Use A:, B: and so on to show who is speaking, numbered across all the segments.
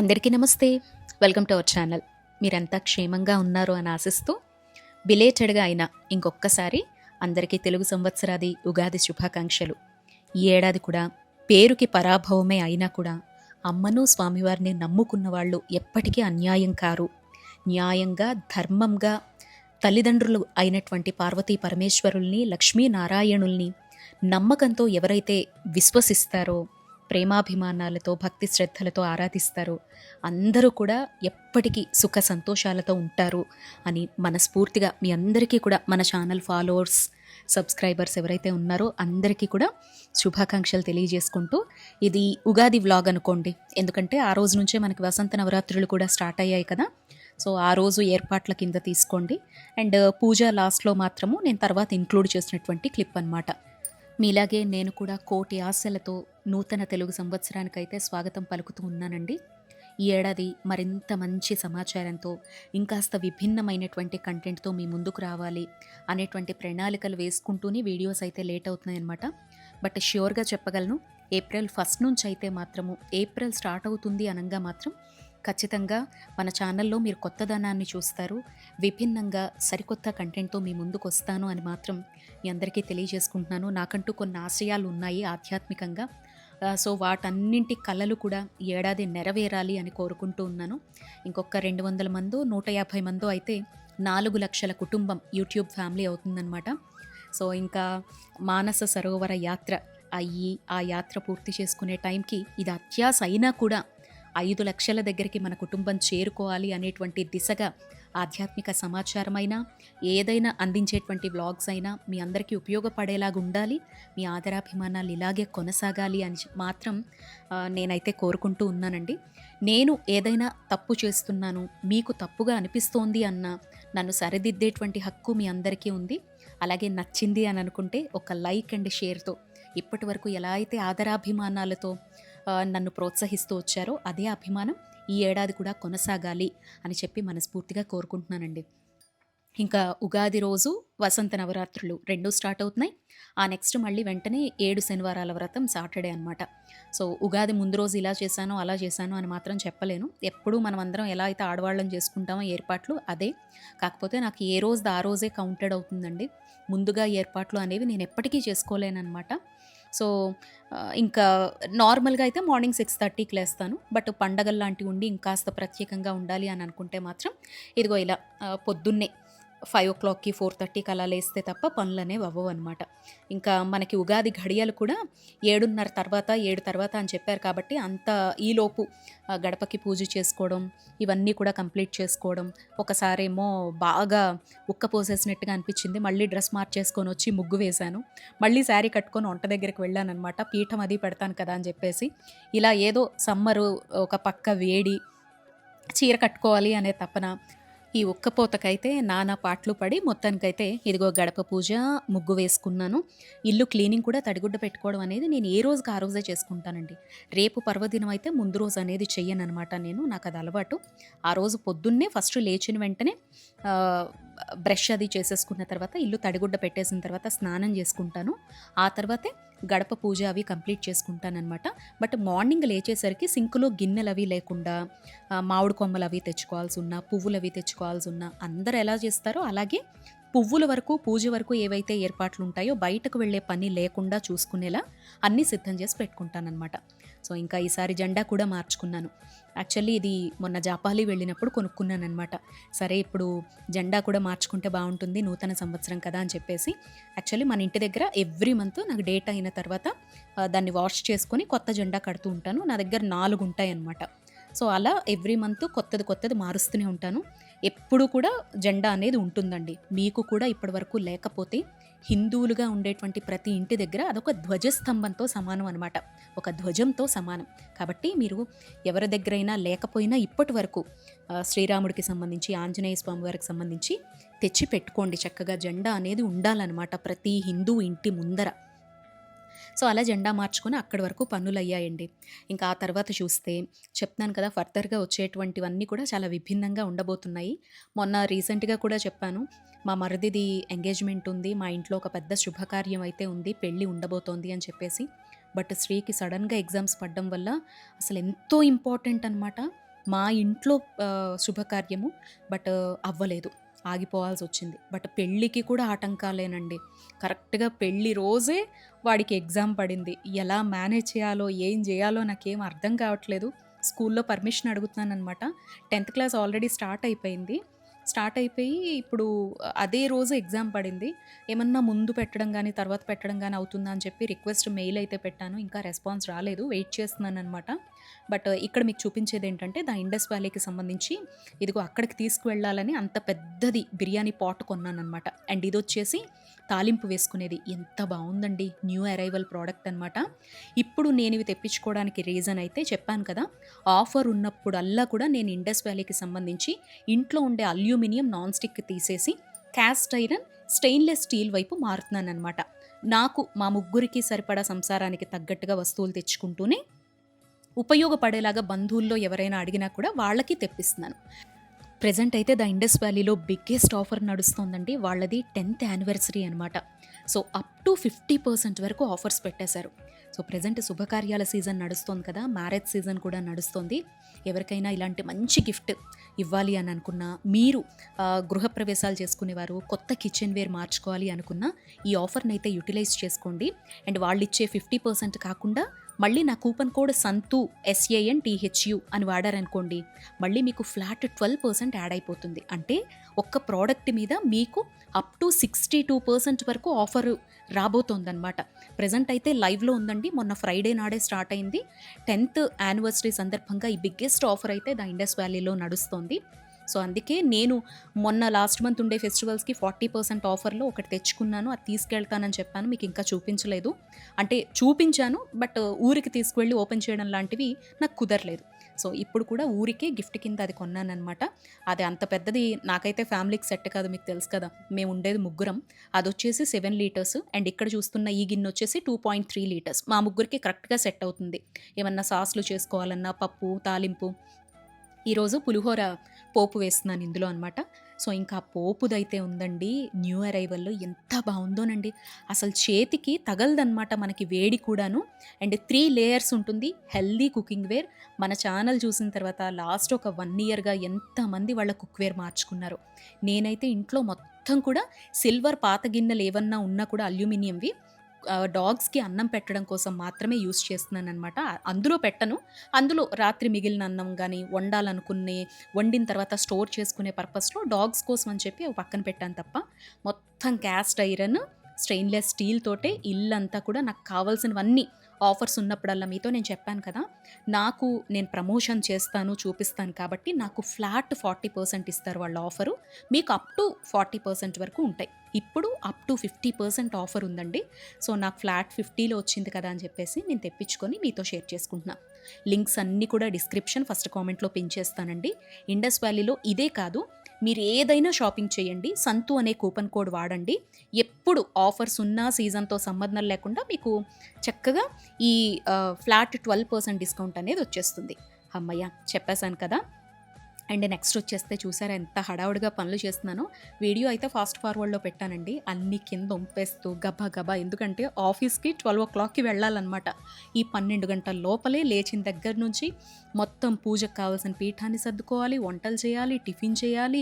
A: అందరికీ నమస్తే. Welcome to our channel. మీరంతా క్షేమంగా ఉన్నారు అని ఆశిస్తూ బిలేటెడ్గా అయినా ఇంకొక్కసారి అందరికీ తెలుగు సంవత్సరాది ఉగాది శుభాకాంక్షలు. ఈ ఏడాది కూడా పేరుకి పరాభవమే అయినా కూడా అమ్మను స్వామివారిని నమ్ముకున్న వాళ్ళు ఎప్పటికీ అన్యాయం కారు. న్యాయంగా ధర్మంగా తల్లిదండ్రులు అయినటువంటి పార్వతీ పరమేశ్వరుల్ని, లక్ష్మీనారాయణుల్ని నమ్మకంతో ఎవరైతే విశ్వసిస్తారో, ప్రేమాభిమానాలతో భక్తి శ్రద్ధలతో ఆరాధిస్తారో అందరూ కూడా ఎప్పటికీ సుఖ సంతోషాలతో ఉంటారు అని మనస్ఫూర్తిగా మీ అందరికీ కూడా, మన ఛానల్ ఫాలోవర్స్ సబ్స్క్రైబర్స్ ఎవరైతే ఉన్నారో అందరికీ కూడా శుభాకాంక్షలు తెలియజేసుకుంటూ, ఇది ఉగాది వ్లాగ్ అనుకోండి, ఎందుకంటే ఆ రోజు నుంచే మనకి వసంత నవరాత్రులు కూడా స్టార్ట్ అయ్యాయి కదా. సో ఆ రోజు ఏర్పాట్ల కింద తీసుకోండి. అండ్ పూజ లాస్ట్లో మాత్రము నేను తర్వాత ఇంక్లూడ్ చేసినటువంటి క్లిప్ అనమాట. మీలాగే నేను కూడా కోటి ఆశలతో నూతన తెలుగు సంవత్సరానికైతే స్వాగతం పలుకుతూ ఉన్నానండి. ఈ ఏడాది మరింత మంచి సమాచారంతో, ఇంకాస్త విభిన్నమైనటువంటి కంటెంట్తో మీ ముందుకు రావాలి అనేటువంటి ప్రణాళికలు వేసుకుంటూనే వీడియోస్ అయితే లేట్ అవుతున్నాయన్నమాట. బట్ ష్యూర్గా చెప్పగలను, ఏప్రిల్ 1 నుంచి అయితే మాత్రము, ఏప్రిల్ స్టార్ట్ అవుతుంది అనగా మాత్రం ఖచ్చితంగా మన ఛానల్లో మీరు కొత్తదనాన్ని చూస్తారు. విభిన్నంగా సరికొత్త కంటెంట్తో మీ ముందుకు వస్తాను అని మాత్రం మీ అందరికీ తెలియజేసుకుంటున్నాను. నాకంటూ కొన్ని ఆశయాలు ఉన్నాయి ఆధ్యాత్మికంగా. సో వాటన్నింటి కళలు కూడా ఈ ఏడాది నెరవేరాలి అని కోరుకుంటూ ఉన్నాను. ఇంకొక 200 మందో 150 మందో అయితే 4 లక్షల కుటుంబం యూట్యూబ్ ఫ్యామిలీ అవుతుందన్నమాట. సో ఇంకా మానస సరోవర యాత్ర అయ్యి ఆ యాత్ర పూర్తి చేసుకునే టైంకి ఇది అత్యాశ అయినా కూడా 5 లక్షల దగ్గరికి మన కుటుంబం చేరుకోవాలి అనేటువంటి దిశగా ఆధ్యాత్మిక సమాచారమైనా, ఏదైనా అందించేటువంటి వ్లాగ్స్ అయినా మీ అందరికీ ఉపయోగపడేలాగా ఉండాలి. మీ ఆదరాభిమానాలు ఇలాగే కొనసాగాలి అని మాత్రం నేనైతే కోరుకుంటూ ఉన్నానండి. నేను ఏదైనా తప్పు చేస్తున్నాను, మీకు తప్పుగా అనిపిస్తోంది అన్న నన్ను సరిదిద్దేటువంటి హక్కు మీ అందరికీ ఉంది. అలాగే నచ్చింది అని అనుకుంటే ఒక లైక్ అండ్ షేర్తో ఇప్పటి వరకు ఎలా అయితే ఆదరాభిమానాలతో నన్ను ప్రోత్సహిస్తూ వచ్చారో అదే అభిమానం ఈ ఏడాది కూడా కొనసాగాలి అని చెప్పి మనస్ఫూర్తిగా కోరుకుంటున్నానండి. ఇంకా ఉగాది రోజు వసంత నవరాత్రులు 2 స్టార్ట్ అవుతున్నాయి. ఆ నెక్స్ట్ మళ్ళీ వెంటనే 7 శనివారాల వ్రతం సాటర్డే అనమాట. సో ఉగాది ముందు రోజు ఇలా చేశాను అలా చేశాను అని మాత్రం చెప్పలేను. ఎప్పుడూ మనం అందరం ఎలా అయితే ఆడవాళ్ళం చేసుకుంటామో ఏర్పాట్లు అదే. కాకపోతే నాకు ఏ రోజుది ఆ రోజే కౌంటెడ్ అవుతుందండి. ముందుగా ఏర్పాట్లు అనేవి నేను ఎప్పటికీ చేసుకోలేనమాట. సో ఇంకా నార్మల్గా అయితే మార్నింగ్ 6:30కి లేస్తాను. బట్ పండగలు లాంటివి ఉండి ఇంకాస్త ప్రత్యేకంగా ఉండాలి అని అనుకుంటే మాత్రం ఇదిగో ఇలా పొద్దున్నే 5:00కి 4:30కి అలా లేస్తే తప్ప పనులు అనేవి అవ్వవు అనమాట. ఇంకా మనకి ఉగాది ఘడియలు కూడా 7:30 తర్వాత 7 తర్వాత అని చెప్పారు కాబట్టి అంత ఈలోపు గడపకి పూజ చేసుకోవడం, ఇవన్నీ కూడా కంప్లీట్ చేసుకోవడం. ఒకసారేమో బాగా ఉక్కపోసేసినట్టుగా అనిపించింది, మళ్ళీ డ్రెస్ మార్చేసుకొని వచ్చి ముగ్గు వేశాను. మళ్ళీ శారీ కట్టుకొని వంట దగ్గరికి వెళ్ళానమాట, పీఠం అది పెడతాను కదా అని చెప్పేసి. ఇలా ఏదో సమ్మరు ఒక పక్క వేడి, చీర కట్టుకోవాలి అనే తపన, ఈ ఉక్కపోతకైతే నానా పాటలు పడి మొత్తానికైతే ఇదిగో గడప పూజ, ముగ్గు వేసుకున్నాను. ఇల్లు క్లీనింగ్ కూడా తడిగుడ్డ పెట్టుకోవడం అనేది నేను ఏ రోజుకి ఆ రోజే చేసుకుంటానండి. రేపు పర్వదినం అయితే ముందు రోజు అనేది చెయ్యనమాట నేను, నాకు అది అలవాటు. ఆ రోజు పొద్దున్నే ఫస్ట్ లేచిన వెంటనే బ్రష్ అది చేసేసుకున్న తర్వాత ఇల్లు తడిగుడ్డ పెట్టేసిన తర్వాత స్నానం చేసుకుంటాను. ఆ తర్వాతే గడప పూజ అవి కంప్లీట్ చేసుకుంటానమాట. బట్ మార్నింగ్ లేచేసరికి సింకులో గిన్నెలు అవి లేకుండా, మామిడి కొమ్మలు అవి తెచ్చుకోవాల్సి ఉన్నా, పువ్వులు అవి తెచ్చుకోవాల్సి ఉన్నా, అందరు ఎలా చేస్తారో అలాగే పువ్వుల వరకు, పూజ వరకు ఏవైతే ఏర్పాట్లు ఉంటాయో బయటకు వెళ్ళే పని లేకుండా చూసుకునేలా అన్నీ సిద్ధం చేసి పెట్టుకుంటానమాట. సో ఇంకా ఈసారి జెండా కూడా మార్చుకున్నాను. యాక్చువల్లీ ఇది మొన్న జాపాలి వెళ్ళినప్పుడు కొనుక్కున్నాను అనమాట. సరే ఇప్పుడు జెండా కూడా మార్చుకుంటే బాగుంటుంది, నూతన సంవత్సరం కదా అని చెప్పేసి. యాక్చువల్లీ మన ఇంటి దగ్గర ఎవ్రీ మంత్ నాకు డేట్ అయిన తర్వాత దాన్ని వాష్ చేసుకొని కొత్త జెండా కడుతూ ఉంటాను. నా దగ్గర 4 ఉంటాయి అన్నమాట. సో అలా ఎవ్రీ మంత్ కొత్తది మారుస్తూనే ఉంటాను. ఎప్పుడు కూడా జెండా అనేది ఉంటుందండి. మీకు కూడా ఇప్పటివరకు లేకపోతే హిందువులుగా ఉండేటువంటి ప్రతి ఇంటి దగ్గర అదొక ధ్వజస్తంభంతో సమానం అనమాట, ఒక ధ్వజంతో సమానం. కాబట్టి మీరు ఎవరి దగ్గరైనా లేకపోయినా ఇప్పటి వరకు శ్రీరాముడికి సంబంధించి, ఆంజనేయ స్వామి వారికి సంబంధించి తెచ్చి పెట్టుకోండి. చక్కగా జెండా అనేది ఉండాలన్నమాట ప్రతి హిందూ ఇంటి ముందర. సో అలా జెండా మార్చుకొని అక్కడి వరకు పనులు అయ్యాయండి. ఇంకా ఆ తర్వాత చూస్తే చెప్తున్నాను కదా, ఫర్దర్గా వచ్చేటువంటివన్నీ కూడా చాలా విభిన్నంగా ఉండబోతున్నాయి. మొన్న రీసెంట్గా కూడా చెప్పాను, మా మరిదిది ఎంగేజ్మెంట్ ఉంది, మా ఇంట్లో ఒక పెద్ద శుభకార్యం అయితే ఉంది, పెళ్ళి ఉండబోతోంది అని చెప్పేసి. బట్ శ్రీకి సడన్గా ఎగ్జామ్స్ పడడం వల్ల అసలు ఎంతో ఇంపార్టెంట్ అనమాట. మా ఇంట్లో శుభకార్యము. బట్ అవ్వలేదు, ఆగిపోవాల్సి వచ్చింది. బట్ పెళ్ళికి కూడా ఆటంకాలేనండి. కరెక్ట్గా పెళ్ళి రోజే వాడికి ఎగ్జామ్ పడింది. ఎలా మేనేజ్ చేయాలో ఏం చేయాలో నాకేం అర్థం కావట్లేదు. స్కూల్లో పర్మిషన్ అడుగుతున్నానమాట. 10th క్లాస్ ఆల్రెడీ స్టార్ట్ అయిపోయి ఇప్పుడు అదే రోజు ఎగ్జామ్ పడింది. ఏమన్నా ముందు పెట్టడం కానీ తర్వాత పెట్టడం కానీ అవుతుందా అని చెప్పి రిక్వెస్ట్ మెయిల్ అయితే పెట్టాను. ఇంకా రెస్పాన్స్ రాలేదు, వెయిట్ చేస్తున్నాను అనమాట. బట్ ఇక్కడ మీకు చూపించేది ఏంటంటే ద ఇండస్ వ్యాలీకి సంబంధించి ఇదిగో అక్కడికి తీసుకువెళ్ళాలని అంత పెద్దది బిర్యానీ పాట్ కొన్నానమాట. అండ్ ఇది వచ్చేసి తాలింపు వేసుకునేది. ఎంత బాగుందండి, న్యూ అరైవల్ ప్రోడక్ట్ అనమాట. ఇప్పుడు నేను ఇవి తెప్పించుకోవడానికి రీజన్ అయితే చెప్పాను కదా, ఆఫర్ ఉన్నప్పుడల్లా కూడా నేను ఇండస్ వ్యాలీకి సంబంధించి ఇంట్లో ఉండే అల్యూమినియం నాన్ స్టిక్ తీసేసి క్యాస్ట్ ఐరన్ స్టెయిన్లెస్ స్టీల్ వైపు మారుతున్నానమాట. నాకు మా ముగ్గురికి సరిపడా సంసారానికి తగ్గట్టుగా వస్తువులు తెచ్చుకుంటూనే ఉపయోగపడేలాగా బంధువుల్లో ఎవరైనా అడిగినా కూడా వాళ్ళకి తెప్పిస్తున్నాను. ప్రెజెంట్ అయితే ద ఇండస్ వ్యాలీలో బిగ్గెస్ట్ ఆఫర్ నడుస్తోందండి. వాళ్ళది 10th యానివర్సరీ అనమాట. సో అప్ టు 50% వరకు ఆఫర్స్ పెట్టేశారు. సో ప్రెజెంట్ శుభకార్యాల సీజన్ నడుస్తోంది కదా, మ్యారేజ్ సీజన్ కూడా నడుస్తోంది. ఎవరికైనా ఇలాంటి మంచి గిఫ్ట్ ఇవ్వాలి అని అనుకున్నా, మీరు గృహప్రవేశాలు చేసుకునేవారు కొత్త కిచెన్ వేర్ మార్చుకోవాలి అనుకున్నా ఈ ఆఫర్ని అయితే యూటిలైజ్ చేసుకోండి. అండ్ వాళ్ళు ఇచ్చే 50% కాకుండా మళ్ళీ నా కూపన్ కోడ్ సంతు SANTHU అని వాడారనుకోండి, మళ్ళీ మీకు ఫ్లాట్ 12% యాడ్ అయిపోతుంది. అంటే ఒక్క ప్రోడక్ట్ మీద మీకు అప్ టు 62% వరకు ఆఫర్ రాబోతోందనమాట. ప్రజెంట్ అయితే లైవ్లో ఉందండి, మొన్న ఫ్రైడే నాడే స్టార్ట్ అయింది. 10th యానివర్సరీ సందర్భంగా ఈ బిగ్గెస్ట్ ఆఫర్ అయితే ద ఇండస్ వ్యాలీలో నడుస్తోంది. సో అందుకే నేను మొన్న లాస్ట్ మంత్ ఉండే ఫెస్టివల్స్కి 40% ఆఫర్లో ఒకటి తెచ్చుకున్నాను. అది తీసుకెళ్తానని చెప్పాను, మీకు ఇంకా చూపించలేదు. అంటే చూపించాను, బట్ ఊరికి తీసుకువెళ్ళి ఓపెన్ చేయడం లాంటివి నాకు కుదరలేదు. సో ఇప్పుడు కూడా ఊరికే గిఫ్ట్ కింద అది కొన్నానమాట. అది అంత పెద్దది నాకైతే ఫ్యామిలీకి సెట్ కాదు, మీకు తెలుసు కదా, మేము ఉండేది ముగ్గురం. అది వచ్చేసి 7 లీటర్స్. అండ్ ఇక్కడ చూస్తున్న ఈ గిన్నె వచ్చేసి 2.3 లీటర్స్. మా ముగ్గురికి కరెక్ట్గా సెట్ అవుతుంది. ఏమన్నా సాస్లు చేసుకోవాలన్నా, పప్పు తాలింపు. ఈరోజు పులిహోర పోపు వేస్తున్నాను ఇందులో అనమాట. సో ఇంకా పోపుదైతే ఉందండి, న్యూ అరైవల్లో ఎంత బాగుందోనండి. అసలు చేతికి తగలదనమాట మనకి వేడి కూడాను. అండ్ 3 లేయర్స్ ఉంటుంది. Healthy cooking ware. మన ఛానల్ చూసిన తర్వాత లాస్ట్ ఒక 1 ఇయర్గా ఎంతమంది వాళ్ళ కుక్వేర్ మార్చుకున్నారు. నేనైతే ఇంట్లో మొత్తం కూడా సిల్వర్ పాత గిన్నెలు ఏమన్నా ఉన్నా కూడా అల్యూమినియంవి డాగ్స్కి అన్నం పెట్టడం కోసం మాత్రమే యూస్ చేస్తున్నాను అనమాట. అందులో పెట్టను. అందులో రాత్రి మిగిలిన అన్నం కానీ వండిన తర్వాత స్టోర్ చేసుకునే పర్పస్లో డాగ్స్ కోసం అని చెప్పి పక్కన పెట్టాను తప్ప, మొత్తం క్యాస్ట్ ఐరన్ స్టెయిన్లెస్ స్టీల్ తోటే ఇల్లంతా కూడా నాకు కావాల్సినవన్నీ ఆఫర్స్ ఉన్నప్పుడల్లా మీతో నేను చెప్పాను కదా, నేను ప్రమోషన్ చేస్తాను, చూపిస్తాను కాబట్టి నాకు ఫ్లాట్ 40% ఇస్తారు వాళ్ళ ఆఫరు. మీకు అప్ టు 40% వరకు ఉంటాయి. ఇప్పుడు అప్ టు 50% ఆఫర్ ఉందండి. సో నాకు ఫ్లాట్ 50లో వచ్చింది కదా అని చెప్పేసి నేను తెప్పించుకొని మీతో షేర్ చేసుకుంటున్నా. లింక్స్ అన్నీ కూడా డిస్క్రిప్షన్ ఫస్ట్ కామెంట్లో పిన్ చేస్తానండి. ఇండస్ వ్యాలీలో ఇదే కాదు, మీరు ఏదైనా షాపింగ్ చేయండి, సంతు అనే కూపన్ కోడ్ వాడండి. ఎప్పుడు ఆఫర్స్ ఉన్నా సీజన్తో సంబంధం లేకుండా మీకు చక్కగా ఈ ఫ్లాట్ 12% డిస్కౌంట్ అనేది వచ్చేస్తుంది. అమ్మయ్య, చెప్పేశాను కదా. అండ్ నెక్స్ట్ వచ్చేస్తే చూసారా ఎంత హడావుడిగా పనులు చేస్తున్నానో. వీడియో అయితే ఫాస్ట్ ఫార్వర్డ్లో పెట్టానండి, అన్ని కింద ఉంపేస్తూ గబా గబా. ఎందుకంటే ఆఫీస్కి 12 o'clockకి వెళ్ళాలన్నమాట. ఈ 12 గంటల లోపలే లేచిన దగ్గర నుంచి మొత్తం పూజకు కావాల్సిన పీఠాన్ని సర్దుకోవాలి, వంటలు చేయాలి, టిఫిన్ చేయాలి.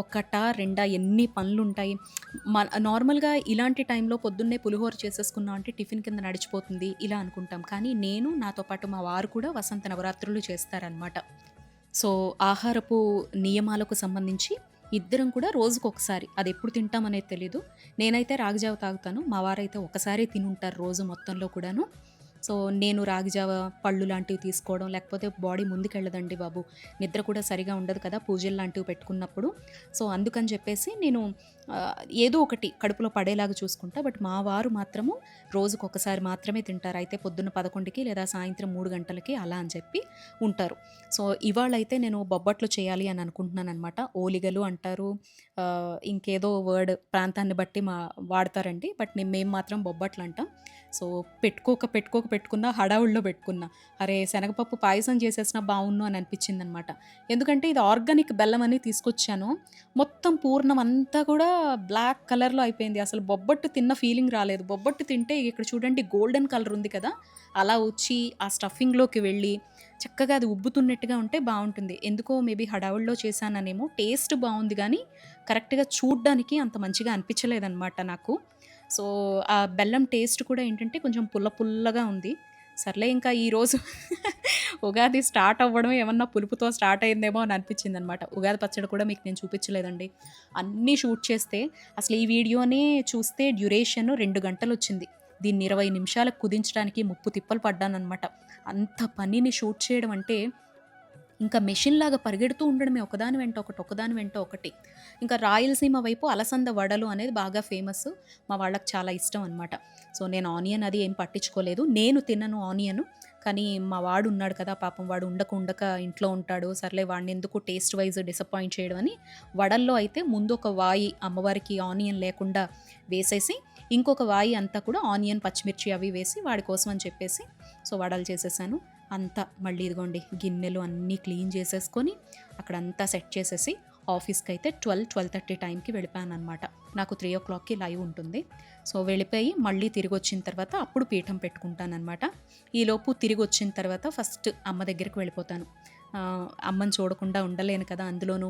A: ఒకటా రెండా ఎన్ని పనులు ఉంటాయి. నార్మల్గా ఇలాంటి టైంలో పొద్దున్నే పులిహోర చేసేసుకున్నాం అంటే టిఫిన్ కింద నడిచిపోతుంది ఇలా అనుకుంటాం. కానీ నాతో పాటు మా వారు కూడా వసంత నవరాత్రులు చేస్తారనమాట. సో ఆహారపు నియమాలకు సంబంధించి ఇద్దరం కూడా రోజుకొకసారి, అది ఎప్పుడు తింటామనేది తెలీదు. నేనైతే రాగిజావ తాగుతాను, మా వారైతే ఒకసారి తినుంటారు రోజు మొత్తంలో కూడాను. సో నేను రాగిజావ పళ్ళు లాంటివి తీసుకోవడం, లేకపోతే బాడీ ముందుకెళ్ళదండి బాబు, నిద్ర కూడా సరిగా ఉండదు కదా పూజలు లాంటివి పెట్టుకున్నప్పుడు. సో అందుకని చెప్పేసి నేను ఏదో ఒకటి కడుపులో పడేలాగా చూసుకుంటా. బట్ మా వారు మాత్రము రోజుకొకసారి మాత్రమే తింటారు. అయితే పొద్దున్న 11కి లేదా సాయంత్రం 3 గంటలకి అలా అని చెప్పి ఉంటారు. సో ఇవాళ అయితే నేను బొబ్బట్లు చేయాలి అని అనుకుంటున్నాను అనమాట. ఓలిగలు అంటారు, ఇంకేదో వర్డ్ ప్రాంతాన్ని బట్టి వాడతారండి. బట్ మేము మాత్రం బొబ్బట్లు అంటాం. సో పెట్టుకున్నా హడావుల్లో పెట్టుకున్నా. అరే శనగపప్పు పాయసం చేసేసినా బాగుండు అని అనిపించింది అనమాట. ఎందుకంటే ఇది ఆర్గానిక్ బెల్లం అని తీసుకొచ్చాను. మొత్తం పూర్ణం అంతా కూడా బ్లాక్ కలర్లో అయిపోయింది. అసలు బొబ్బట్టు తిన్న ఫీలింగ్ రాలేదు. బొబ్బట్టు తింటే ఇక్కడ చూడండి గోల్డెన్ కలర్ ఉంది కదా, అలా వచ్చి ఆ స్టఫింగ్లోకి వెళ్ళి చక్కగా అది ఉబ్బుతున్నట్టుగా ఉంటే బావుంటుంది. ఎందుకో మేబీ హడావుడిలో చేశాననేమో టేస్ట్ బావుంది గానీ, కరెక్ట్‌గా చూడ్డానికి అంత మంచిగా అనిపించలేదనమాట నాకు. సో, ఆ బెల్లం టేస్ట్ కూడా ఏంటంటే కొంచెం పుల్ల పుల్లగా ఉంది. సర్లే ఇంకా ఈరోజు ఉగాది స్టార్ట్ అవ్వడం ఏమన్నా పులుపుతో స్టార్ట్ అయిందేమో అని అనిపించిందనమాట. ఉగాది పచ్చడి కూడా మీకు నేను చూపించలేదండి. అన్నీ షూట్ చేస్తే అసలు ఈ వీడియోనే చూస్తే డ్యూరేషన్ 2 గంటలొచ్చింది. దీన్ని 20 నిమిషాలకు కుదించడానికి ముప్పు తిప్పలు పడ్డాననమాట. అంత పనిని షూట్ చేయడం అంటే ఇంకా మెషిన్‌లాగా పరిగెడుతూ ఉండడమే ఒకదాని వెంట ఒకటి, ఒకదాని వెంట ఒకటి. ఇంకా రాయలసీమ వైపు అలసంద వడలు అనేది బాగా ఫేమస్. మా వాళ్ళకి చాలా ఇష్టం అనమాట. సో, నేను ఆనియన్ అది ఏం పట్టించుకోలేదు. నేను తినను ఆనియను. కానీ మా వాడు ఉన్నాడు కదా! పాపం వాడు ఉండక ఉండక ఇంట్లో ఉంటాడు. సర్లే వాడినెందుకు టేస్ట్ వైస్ డిసప్పాయింట్ చేయడం అని వడల్లో అయితే ముందు ఒక వాయి అమ్మవారికి ఆనియన్ లేకుండా వేసేసి, ఇంకొక వాయి అంతా కూడా ఆనియన్, పచ్చిమిర్చి అవి వేసి వాడి కోసం అని చెప్పేసి సో, వడలు చేసేసాను. అంతా మళ్ళీ ఇదిగోండి గిన్నెలు అన్నీ క్లీన్ చేసేసుకొని అక్కడంతా సెట్ చేసేసి ఆఫీస్కి అయితే 12-12:30 టైంకి వెళ్ళిపోయానమాట. నాకు 3:00కి లైవ్ ఉంటుంది. సో, వెళ్ళిపోయి మళ్ళీ తిరిగి వచ్చిన తర్వాత అప్పుడు పీఠం పెట్టుకుంటానమాట. ఈలోపు తిరిగి వచ్చిన తర్వాత ఫస్ట్ అమ్మ దగ్గరికి వెళ్ళిపోతాను. అమ్మని చూడకుండా ఉండలేను కదా! అందులోనూ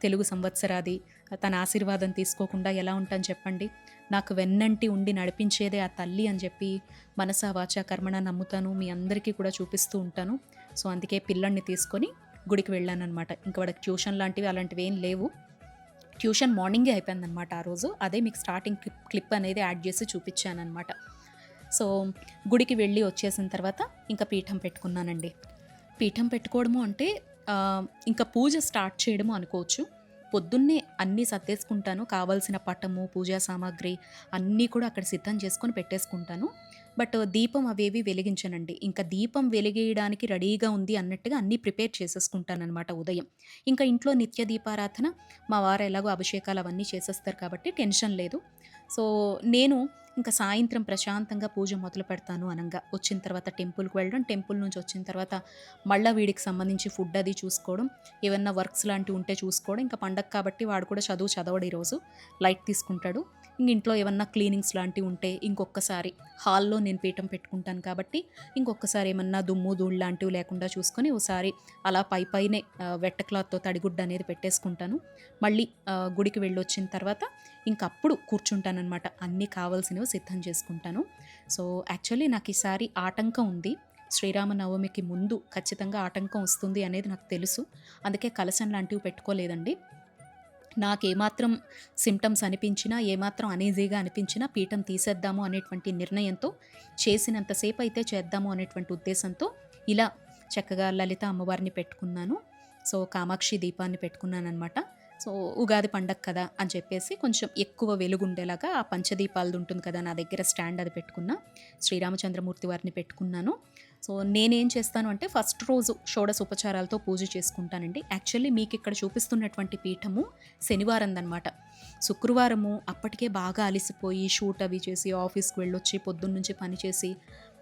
A: తెలుగు సంవత్సరాది తన ఆశీర్వాదం తీసుకోకుండా ఎలా ఉంటాను చెప్పండి. నాకు వెన్నంటి ఉండి నడిపించేదే ఆ తల్లి అని చెప్పి మనసా వాచా కర్మణ నమ్ముతాను. మీ అందరికీ కూడా చూపిస్తూ ఉంటాను. సో, అందుకే పిల్లాడిని తీసుకొని గుడికి వెళ్ళాననమాట. ఇంక వాడికి ట్యూషన్ లాంటివి అలాంటివి ఏం లేవు. ట్యూషన్ మార్నింగే అయిపోయిందనమాట ఆ రోజు. అదే మీకు స్టార్టింగ్ క్లిప్ అనేది యాడ్ చేసి చూపించాననమాట. సో, గుడికి వెళ్ళి వచ్చేసిన తర్వాత ఇంకా పీఠం పెట్టుకున్నానండి. పీఠం పెట్టుకోవడము అంటే ఇంకా పూజ స్టార్ట్ చేయడము అనుకోవచ్చు. పొద్దున్నే అన్నీ సర్దేసుకుంటాను. కావాల్సిన పటము, పూజా సామాగ్రి అన్నీ కూడా అక్కడ సిద్ధం చేసుకొని పెట్టేసుకుంటాను. బట్ దీపం అవేవి వెలిగించనండి. ఇంకా దీపం వెలిగేయడానికి రెడీగా ఉంది అన్నట్టుగా అన్నీ ప్రిపేర్ చేసేసుకుంటాననమాట ఉదయం. ఇంకా ఇంట్లో నిత్య దీపారాధన మా వారు ఎలాగో అభిషేకాలు అవన్నీ చేసేస్తారు కాబట్టి టెన్షన్ లేదు. సో, నేను ఇంకా సాయంత్రం ప్రశాంతంగా పూజ మొదలు పెడతాను అనంగా. వచ్చిన తర్వాత టెంపుల్‌కి వెళ్ళడం, టెంపుల్ నుంచి వచ్చిన తర్వాత మళ్ళా వీడికి సంబంధించి ఫుడ్ అది చూసుకోవడం, ఏవన్నా వర్క్స్ లాంటివి ఉంటే చూసుకోవడం. ఇంకా పండగ కాబట్టి వాడు కూడా చదవడు ఈరోజు. లైట్ తీసుకుంటాడు. ఇంక ఇంట్లో ఏమన్నా క్లీనింగ్స్ లాంటివి ఉంటే ఇంకొకసారి హాల్‌లో నేను పీఠం పెట్టుకుంటాను కాబట్టి ఇంకొకసారి ఏమన్నా దుమ్ము, ధూళి లాంటివి లేకుండా చూసుకొని ఓసారి అలా పైనే వెట్ క్లాత్‌తో తడిగుడ్డ అనేది పెట్టేసుకుంటాను. మళ్ళీ గుడికి వెళ్ళొచ్చిన తర్వాత ఇంకప్పుడు కూర్చుంటాననమాట. అన్నీ కావాల్సినవి సిద్ధం చేసుకుంటాను. సో, యాక్చువల్లీ నాకు ఈసారి ఆటంకం ఉంది. శ్రీరామనవమికి ముందు ఖచ్చితంగా ఆటంకం వస్తుంది అనేది నాకు తెలుసు. అందుకే కలశం లాంటివి పెట్టుకోలేదండి. నాకేమాత్రం సింప్టమ్స్ అనిపించినా, ఏమాత్రం అనీజీగా అనిపించినా పీఠం తీసేద్దాము అనేటువంటి నిర్ణయంతో, చేసినంత సేపు అయితే చేద్దాము అనేటువంటి ఉద్దేశంతో ఇలా చక్కగా లలిత అమ్మవారిని పెట్టుకున్నాను. సో, కామాక్షి దీపాన్ని పెట్టుకున్నాననమాట. సో, ఉగాది పండగ కదా అని చెప్పేసి కొంచెం ఎక్కువ వెలుగుండేలాగా ఆ పంచదీపాలది ఉంటుంది కదా నా దగ్గర స్టాండ్, అది పెట్టుకున్నా. శ్రీరామచంద్రమూర్తి వారిని పెట్టుకున్నాను. సో, నేనేం చేస్తాను అంటే ఫస్ట్ రోజు షోడశ ఉపచారాలతో పూజ చేసుకుంటానండి. యాక్చువల్లీ మీకు ఇక్కడ చూపిస్తున్నటువంటి పీఠము శనివారందనమాట. శుక్రవారము అప్పటికే బాగా అలిసిపోయి షూట్ అవి చేసి ఆఫీస్కి వెళ్ళొచ్చి పొద్దున్నుంచి పని చేసి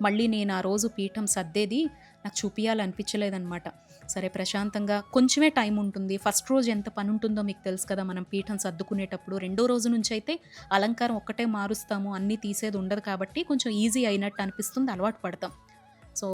A: మళ్ళీ నేను ఆ రోజు పీఠం సర్దేది నాకు చూపియాలనిపించలేదనమాట. సరే ప్రశాంతంగా కొంచెమే టైం ఉంటుంది. ఫస్ట్ రోజు ఎంత పని ఉంటుందో మీకు తెలుసు కదా మనం పీఠం సర్దుకునేటప్పుడు. రెండో రోజు నుంచి అయితే అలంకారం ఒక్కటే మారుస్తాము, అన్నీ తీసేది ఉండదు కాబట్టి కొంచెం ఈజీ అయినట్టు అనిపిస్తుంది, అలవాటు పడతాం. సో,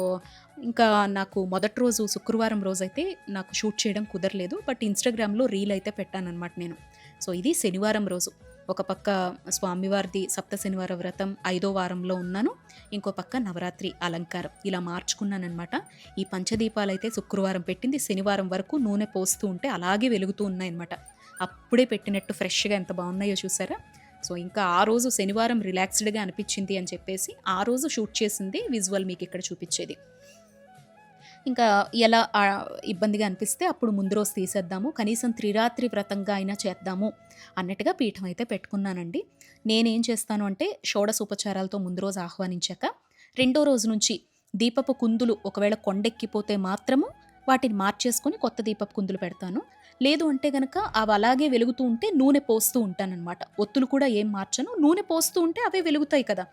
A: ఇంకా నాకు మొదటి రోజు శుక్రవారం రోజైతే నాకు షూట్ చేయడం కుదరలేదు. బట్ ఇన్‌స్టాగ్రామ్‌లో రీల్ అయితే పెట్టాననమాట నేను. సో, ఇది శనివారం రోజు. ఒక పక్క స్వామివారిది సప్త శనివార వ్రతం 5వ వారంలో ఉన్నాను. ఇంకో పక్క నవరాత్రి అలంకారం ఇలా మార్చుకున్నాననమాట. ఈ పంచదీపాలైతే శుక్రవారం పెట్టింది శనివారం వరకు నూనె పోస్తూ ఉంటే అలాగే వెలుగుతూ ఉన్నాయన్నమాట. అప్పుడే పెట్టినట్టు ఫ్రెష్‌గా ఎంత బాగున్నాయో చూసారా? సో, ఇంకా ఆ రోజు శనివారం రిలాక్స్డ్‌గా అనిపించింది అని చెప్పేసి ఆ రోజు షూట్ చేసింది విజువల్ మీకు ఇక్కడ చూపించేది. ఇంకా ఎలా ఇబ్బందిగా అనిపిస్తే అప్పుడు ముందు రోజు తీసేద్దాము, కనీసం త్రిరాత్రి వ్రతంగా అయినా చేద్దాము అన్నట్టుగా పీఠం అయితే పెట్టుకున్నానండి. నేనేం చేస్తాను అంటే షోడశోపచారాలతో ముందు రోజు ఆహ్వానించాక రెండో రోజు నుంచి దీపపు కుందులు ఒకవేళ కొండెక్కిపోతే మాత్రము వాటిని మార్చేసుకొని కొత్త దీపపు కుందులు పెడతాను. లేదు అంటే గనక అవి అలాగే వెలుగుతూ ఉంటే నూనె పోస్తూ ఉంటానన్నమాట. ఒత్తులు కూడా ఏం మార్చను, నూనె పోస్తూ ఉంటే అవే వెలుగుతాయి కదా.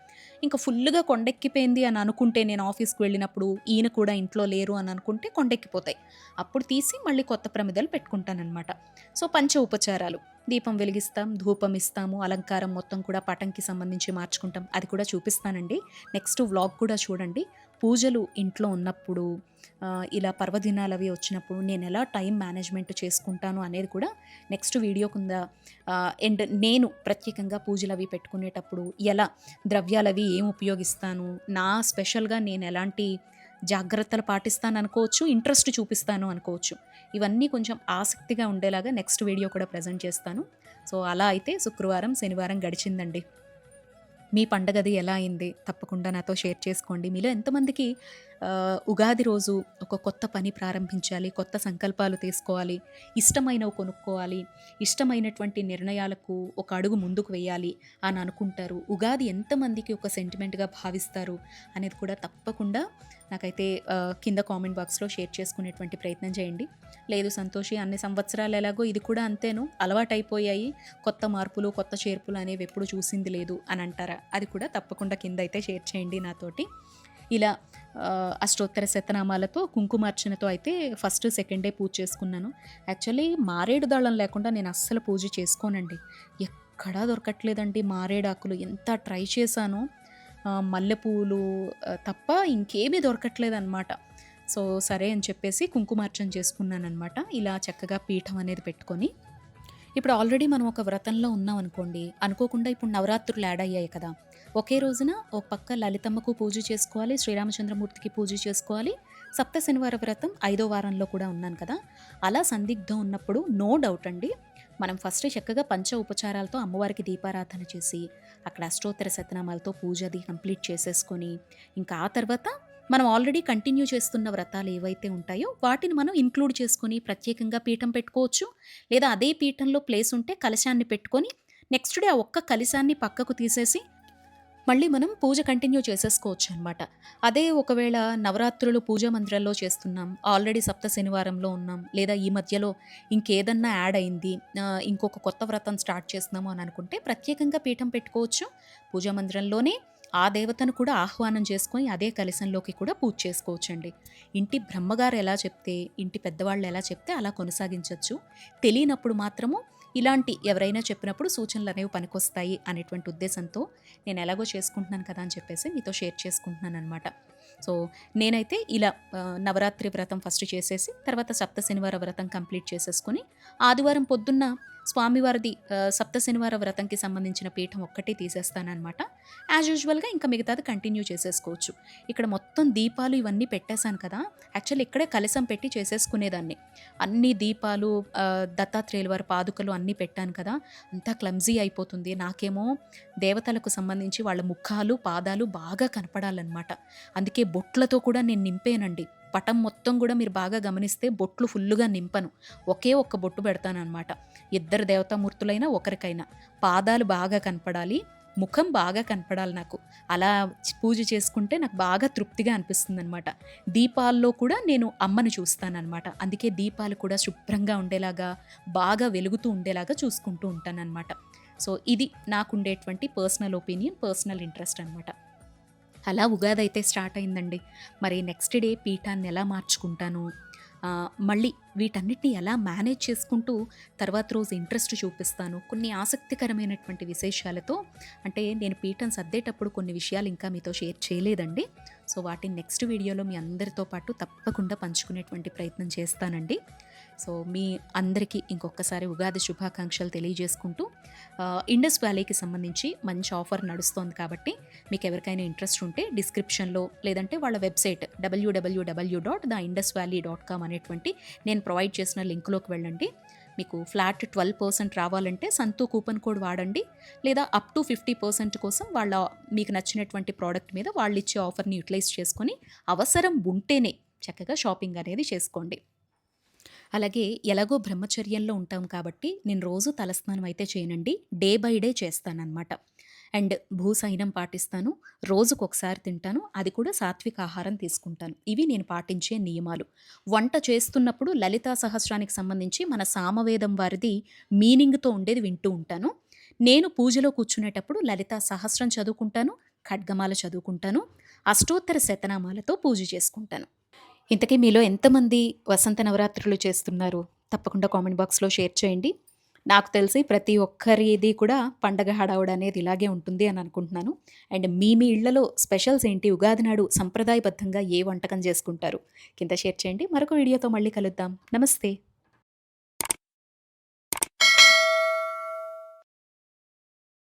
A: ఇంకా ఫుల్గా కొండెక్కిపోయింది అని అనుకుంటే నేను ఆఫీస్కి వెళ్ళినప్పుడు ఈయన కూడా ఇంట్లో లేరు అని అనుకుంటే కొండెక్కిపోతాయి. అప్పుడు తీసి మళ్ళీ కొత్త ప్రమిదలు పెట్టుకుంటానన్నమాట. సో, పంచ ఉపచారాలు, దీపం వెలిగిస్తాం, ధూపం ఇస్తాము, అలంకారం మొత్తం కూడా పటంకి సంబంధించి మార్చుకుంటాం. అది కూడా చూపిస్తానండి. నెక్స్ట్ వ్లాగ్ కూడా చూడండి. పూజలు ఇంట్లో ఉన్నప్పుడు ఇలా పర్వదినాలు అవి వచ్చినప్పుడు నేను ఎలా టైం మేనేజ్మెంట్ చేసుకుంటాను అనేది కూడా నెక్స్ట్ వీడియో కింద అండ్ నేను ప్రత్యేకంగా పూజలు అవి పెట్టుకునేటప్పుడు ఎలా ద్రవ్యాలు అవి ఏం ఉపయోగిస్తాను, నా స్పెషల్గా నేను ఎలాంటి జాగ్రత్తలు పాటిస్తాను అనుకోవచ్చు, ఇంట్రెస్ట్ చూపిస్తాను అనుకోవచ్చు. ఇవన్నీ కొంచెం ఆసక్తిగా ఉండేలాగా నెక్స్ట్ వీడియో కూడా ప్రజెంట్ చేస్తాను. సో అలా అయితే శుక్రవారం శనివారం గడిచిందండి. మీ పండగది ఎలా అయింది తప్పకుండా నాతో షేర్ చేసుకోండి. మీలో ఎంతమందికి ఉగాది రోజు ఒక కొత్త పని ప్రారంభించాలి, కొత్త సంకల్పాలు తీసుకోవాలి, ఇష్టమైనవి కొనుక్కోవాలి, ఇష్టమైనటువంటి నిర్ణయాలకు ఒక అడుగు ముందుకు వేయాలి అని అనుకుంటారు, ఉగాది ఎంతమందికి ఒక సెంటిమెంట్గా భావిస్తారు అనేది కూడా తప్పకుండా నాకైతే కింద కామెంట్ బాక్స్లో షేర్ చేసుకునేటువంటి ప్రయత్నం చేయండి. లేదు సంతోషి, అన్ని సంవత్సరాలు ఎలాగో ఇది కూడా అంతేను, అలవాటైపోయాయి, కొత్త మార్పులు కొత్త చేర్పులు అనేవి ఎప్పుడు చూసింది లేదు అని అంటారా, అది కూడా తప్పకుండా కింద అయితే షేర్ చేయండి నాతోటి. ఇలా అష్టోత్తర శతనామాలతో కుంకుమార్చనతో అయితే ఫస్ట్ సెకండ్ డే పూజ చేసుకున్నాను. యాక్చువల్లీ మారేడు దళం లేకుండా నేను అస్సలు పూజ చేసుకోనండి. ఎక్కడా దొరకట్లేదండి మారేడాకులు, ఎంత ట్రై చేశానో మల్లెపూలు తప్ప ఇంకేమీ దొరకట్లేదన్నమాట. సో సరే అని చెప్పేసి కుంకుమార్చన చేసుకున్నానమాట. ఇలా చక్కగా పీఠం అనేది పెట్టుకొని, ఇప్పుడు ఆల్రెడీ మనం ఒక వ్రతంలో ఉన్నాం అనుకోండి, అనుకోకుండా ఇప్పుడు నవరాత్రులు యాడ్ అయ్యాయి కదా, ఒకే రోజున ఒక పక్క లలితమ్మకు పూజ చేసుకోవాలి, శ్రీరామచంద్రమూర్తికి పూజ చేసుకోవాలి, సప్త శనివార వ్రతం 5వ వారంలో కూడా ఉన్నాను కదా, అలా సందిగ్ధం ఉన్నప్పుడు నో డౌట్ అండి మనం ఫస్ట్ చక్కగా పంచ ఉపచారాలతో అమ్మవారికి దీపారాధన చేసి అక్కడ అష్టోత్తర శతనామాలతో పూజ అది కంప్లీట్ చేసేసుకొని, ఇంకా ఆ తర్వాత మనం ఆల్రెడీ కంటిన్యూ చేస్తున్న వ్రతాలు ఏవైతే ఉంటాయో వాటిని మనం ఇంక్లూడ్ చేసుకొని ప్రత్యేకంగా పీఠం పెట్టుకోవచ్చు, లేదా అదే పీఠంలో ప్లేస్ ఉంటే కలశాన్ని పెట్టుకొని నెక్స్ట్ డే ఆ ఒక్క కలశాన్ని పక్కకు తీసేసి మళ్ళీ మనం పూజ కంటిన్యూ చేసేసుకోవచ్చు అనమాట. అదే ఒకవేళ నవరాత్రులు పూజా మందిరాల్లో చేస్తున్నాం, ఆల్రెడీ సప్త శనివారంలో ఉన్నాం, లేదా ఈ మధ్యలో ఇంకేదన్నా యాడ్ అయింది, ఇంకొక కొత్త వ్రతం స్టార్ట్ చేస్తున్నాము అని అనుకుంటే ప్రత్యేకంగా పీఠం పెట్టుకోవచ్చు. పూజా మందిరంలోనే ఆ దేవతను కూడా ఆహ్వానం చేసుకొని అదే కలశంలోకి కూడా పూజ చేసుకోవచ్చండి. ఇంటి బ్రహ్మగారు ఎలా చెప్తే, ఇంటి పెద్దవాళ్ళు ఎలా చెప్తే అలా కొనసాగించవచ్చు. తెలియనప్పుడు మాత్రము ఇలాంటి ఎవరైనా చెప్పినప్పుడు సూచనలు అనేవి పనికొస్తాయి అనేటువంటి ఉద్దేశంతో నేను ఎలాగో చేసుకుంటున్నాను కదా అని చెప్పేసి మీతో షేర్ చేసుకుంటున్నాను అనమాట. సో నేనైతే ఇలా నవరాత్రి వ్రతం ఫస్ట్ చేసేసి తర్వాత సప్త శనివార వ్రతం కంప్లీట్ చేసేసుకొని ఆదివారం పొద్దున్న స్వామివారిది సప్త శనివార వ్రతంకి సంబంధించిన పీఠం ఒక్కటే తీసేస్తానమాట. యాజ్ యూజువల్గా ఇంకా మిగతాది కంటిన్యూ చేసేసుకోవచ్చు. ఇక్కడ మొత్తం దీపాలు ఇవన్నీ పెట్టేశాను కదా, యాక్చువల్లీ ఇక్కడే కలశం పెట్టి చేసేసుకునేదాన్ని. అన్ని దీపాలు దత్తాత్రేయుల వారి పాదుకలు అన్నీ పెట్టాను కదా, అంతా క్లమ్జీ అయిపోతుంది. నాకేమో దేవతలకు సంబంధించి వాళ్ళ ముఖాలు పాదాలు బాగా కనపడాలన్నమాట. అందుకే బొట్లతో కూడా నేను నింపేనండి. పటం మొత్తం కూడా మీరు బాగా గమనిస్తే బొట్లు ఫుల్లుగా నింపను, ఒకే ఒక్క బొట్టు పెడతాను అనమాట. ఇద్దరు దేవతామూర్తులైనా ఒకరికైనా పాదాలు బాగా కనపడాలి, ముఖం బాగా కనపడాలి. నాకు అలా పూజ చేసుకుంటే నాకు బాగా తృప్తిగా అనిపిస్తుంది అనమాట. దీపాల్లో కూడా నేను అమ్మని చూస్తానన్నమాట. అందుకే దీపాలు కూడా శుభ్రంగా ఉండేలాగా బాగా వెలుగుతూ ఉండేలాగా చూసుకుంటూ ఉంటానన్నమాట. సో ఇది నాకుండేటువంటి పర్సనల్ ఒపీనియన్, పర్సనల్ ఇంట్రెస్ట్ అనమాట. అలా ఉగాది అయితే స్టార్ట్ అయిందండి. మరి నెక్స్ట్ డే పీఠాన్ని ఎలా మార్చుకుంటాను, మళ్ళీ వీటన్నిటిని ఎలా మేనేజ్ చేసుకుంటూ తర్వాత రోజు ఇంట్రెస్ట్ చూపిస్తాను, కొన్ని ఆసక్తికరమైనటువంటి విశేషాలతో. అంటే నేను పీఠం సర్దేటప్పుడు కొన్ని విషయాలు ఇంకా మీతో షేర్ చేయలేదండి. సో వాటిని నెక్స్ట్ వీడియోలో మీ అందరితో పాటు తప్పకుండా పంచుకునేటువంటి ప్రయత్నం చేస్తానండి. సో మీ అందరికీ ఇంకొకసారి ఉగాది శుభాకాంక్షలు తెలియజేసుకుంటూ, ఇండస్ వ్యాలీకి సంబంధించి మంచి ఆఫర్ నడుస్తోంది కాబట్టి మీకు ఎవరికైనా ఇంట్రెస్ట్ ఉంటే డిస్క్రిప్షన్లో లేదంటే వాళ్ళ వెబ్సైట్ www.theindusvalley.com అనేటువంటి నేను ప్రొవైడ్ చేసిన లింక్లోకి వెళ్ళండి. మీకు ఫ్లాట్ 12% రావాలంటే సంతూ కూపన్ కోడ్ వాడండి, లేదా అప్ టు 50% కోసం వాళ్ళ మీకు నచ్చినటువంటి ప్రోడక్ట్ మీద వాళ్ళు ఇచ్చే ఆఫర్ని యూటిలైజ్ చేసుకొని అవసరం ఉంటేనే చక్కగా షాపింగ్ అనేది చేసుకోండి. అలాగే ఎలాగో బ్రహ్మచర్యంలో ఉంటాం కాబట్టి నేను రోజు తలస్నానం అయితే చేయనండి, డే బై డే చేస్తానన్నమాట. అండ్ భూసైనం పాటిస్తాను, రోజుకొకసారి తింటాను, అది కూడా సాత్విక ఆహారం తీసుకుంటాను. ఇవి నేను పాటించే నియమాలు. వంట చేస్తున్నప్పుడు లలితా సహస్రానికి సంబంధించి మన సామవేదం వారిది మీనింగ్తో ఉండేది వింటూ ఉంటాను. నేను పూజలో కూర్చునేటప్పుడు లలితా సహస్రం చదువుకుంటాను, ఖడ్గమాల చదువుకుంటాను, అష్టోత్తర శతనామాలతో పూజ చేసుకుంటాను. ఇంతకీ మీలో ఎంతమంది వసంత నవరాత్రులు చేస్తున్నారు తప్పకుండా కామెంట్ బాక్స్లో షేర్ చేయండి. నాకు తెలిసి ప్రతి ఒక్కరిది కూడా పండగ హడావుడి అనేది ఇలాగే ఉంటుంది అని అనుకుంటున్నాను. అండ్ మీ ఇళ్లలో స్పెషల్స్ ఏంటి? ఉగాది నాడు సంప్రదాయబద్ధంగా ఏ వంటకం చేసుకుంటారు? కింద షేర్ చేయండి. మరొక వీడియోతో మళ్ళీ కలుద్దాం. నమస్తే.